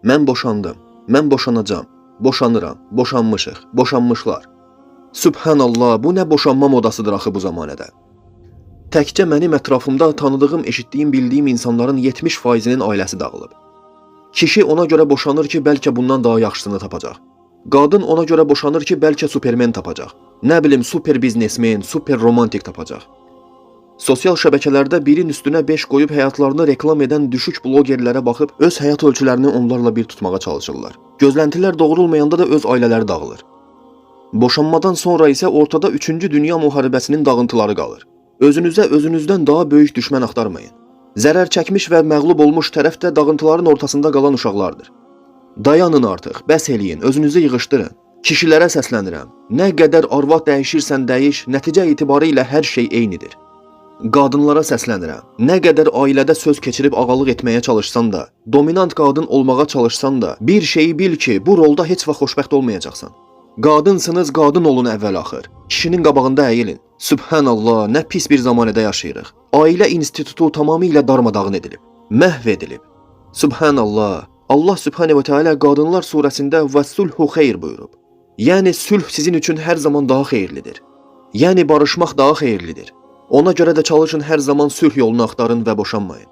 Mən boşandım, mən boşanacam, boşanıram, boşanmışıq, boşanmışlar. Sübhanallah, bu nə boşanma modasıdır axı bu zamanədə. Təkcə mənim ətrafımda tanıdığım, eşitdiyim, bildiyim insanların 70%-nin ailəsi dağılıb. Kişi ona görə boşanır ki, bəlkə bundan daha yaxşısını tapacaq. Qadın ona görə boşanır ki, bəlkə supermen tapacaq. Nə bilim, super biznesmen, super romantik tapacaq. Sosial şəbəkələrdə birin üstünə 5 qoyub həyatlarını reklam edən düşük blogerlərə baxıb öz həyat ölçülərini onlarla bir tutmağa çalışırlar. Gözləntilər doğrulmayanda da öz ailələri dağılır. Boşanmadan sonra isə ortada 3-cü Dünya müharibəsinin dağıntıları qalır. Özünüzə özünüzdən daha böyük düşmən axtarmayın. Zərər çəkmiş və məğlub olmuş tərəf də dağıntıların ortasında qalan uşaqlardır. Dayanın artıq, bəs eləyin, özünüzü yığışdırın. Kişilərə səslənirəm. Nə qədər arvad dəyişirsən dəyiş, nəticə etibarı ilə hər şey eynidir. Qadınlara səslənirəm. Nə qədər ailədə söz keçirib ağalıq etməyə çalışsan da, dominant qadın olmağa çalışsan da, bir şeyi bil ki, bu rolda heç vaxt xoşbəxt olmayacaqsan. Qadınsınız, qadın olun əvvəl-axır. Kişinin qabağında əyilin. Sübhanallah, nə pis bir zamanədə yaşayırıq. Ailə institutu tamamilə darmadağın edilib, məhv edilib. Sübhanallah, Allah Sübhanehu və Teala Qadınlar surəsində və sulhu xeyr buyurub. Yəni sülh sizin üçün hər zaman daha xeyirlidir. Yəni barışmaq daha xeyirlidir. Ona görə də çalışın hər zaman sülh yolunu axtarın və boşanmayın.